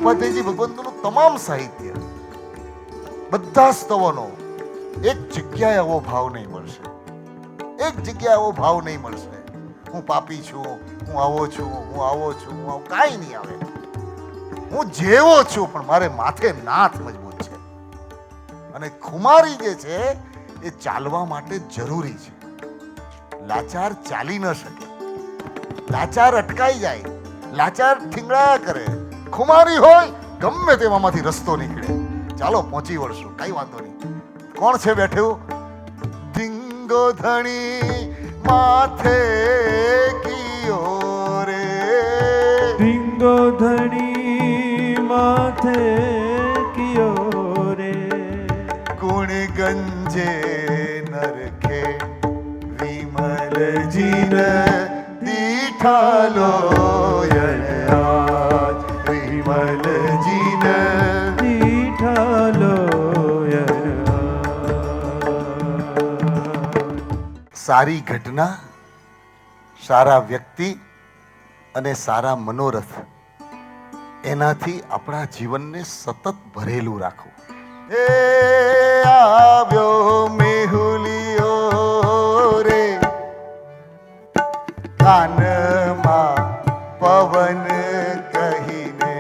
ઉપાધ્યાયજી ભગવંતનું તમામ સાહિત્ય, બધા સ્તવનો એક જગ્યાએ આવો ભાવ નહીં મળશે, એક જગ્યાએ આવો ભાવ નહીં મળશે. હું પાપી છું, હું આવો છું, હું આવો છું, હું આવો, કાંઈ નહીં આવે. હું જેવો છું પણ મારે માથે નાથ મજબૂત છે. અને ખુમારી જે છે એ ચાલવા માટે જરૂરી છે. લાચાર ચાલી ન શકે, લાચાર અટકાઈ જાય, લાચાર થીંગડા કરે. ખુમારી હોય ગમે તેમાંથી રસ્તો નીકળે. ચાલો પહોંચી વળશું, કઈ વાંધો નહીં. કોણ છે બેઠું? ધીંગો ધણી માથે કિયો રે, ધીંગો ધણી માથે કિયો રે, ગુણ ગંજે નરખે વિમલજીન દીઠાલો યણરાજ, વિમલજીન દીઠાલો. સારી ઘટના, સારા વ્યક્તિ અને સારા મનોરથ, એનાથી આપણા જીવનને સતત ભરેલું રાખવું. એ આવ્યો મેહુલિયો રે, કાનમાં પવન કહીને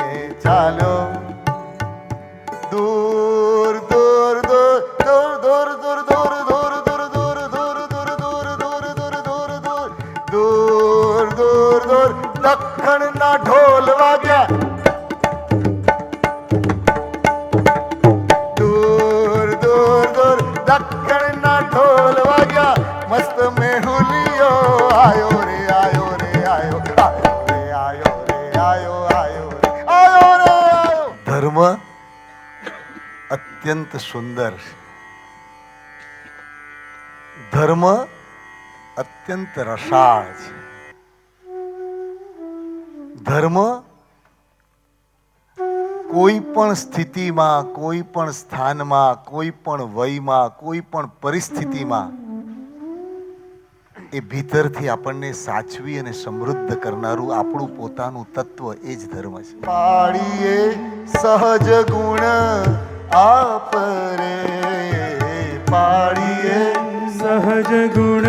ચાલો, દૂર દૂર દૂર દૂર દૂર દૂર દૂર દૂર દૂર દૂર દૂર દૂર દૂર દૂર દૂર દૂર દૂર દૂર દક્ષિણના ઢોલ વાગ્યા, દૂર દૂર દૂર દક્ષિણના ઢોલ વાગ્યા. મસ્ત મેહુલિયો આયો રે, આયો રે, આયો, આયો રે, આયો રે, આયો, આયો રે, આયો રે, આયો. ધર્મ અત્યંત સુંદર છે. ધર્મ અત્યંત રસાળ છે. ધર્મ કોઈ પણ સ્થિતિમાં, કોઈ પણ સ્થાનમાં, કોઈ પણ વયમાં, કોઈ પણ પરિસ્થિતિમાં એ ભીતરથી આપણને સાચવી અને સમૃદ્ધ કરનારું આપણું પોતાનું તત્વ, એ જ ધર્મ છે. પાડીએ સહજ ગુણ આપ રે, પાડીએ સહજ ગુણ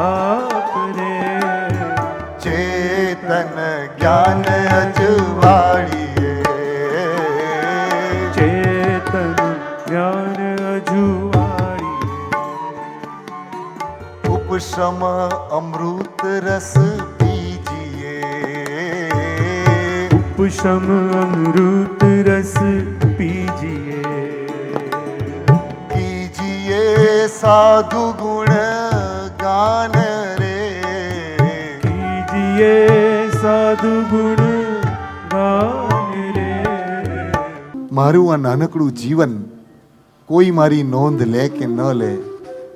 આપ રે, ચેતન જ્ઞાન અજવાળીએ, ચેતન જ્ઞાન અજુવાળીએ, ઉપશમ અમૃત રસ પીજીએ, ઉપશમ અમૃત રસ પીજીએ, કીજીએ સાધુ ગુણ ગાન રે, કીજીએ સાધુ ગુણ ગાન રે. મારું આ નાનકડું જીવન કોઈ મારી નોંધ લે કે ન લે,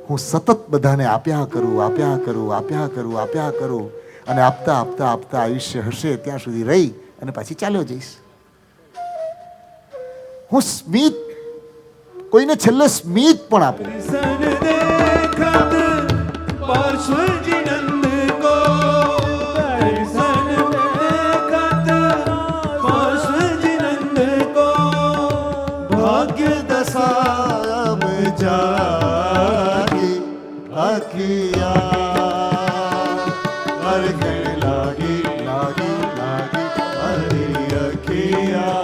હું સતત બધાને આપ્યા કરું, આપ્યા કરું, આપ્યા કરું, આપ્યા કરું, અને આપતા આપતા આપતા આયુષ્ય હશે ત્યાં સુધી રહી અને પાછી ચાલ્યો જઈશ. હું સ્મિત, કોઈને છેલ્લે સ્મિત પણ આપું. સન દેખત પાર્શ્વજી નંદ કો, સન દેખત પાર્શ્વજી નંદ કો, ભાગ્ય દશા અબ જાગી અખિયા, અરગણ લાગી લાગી લાગી હરી અખિયા.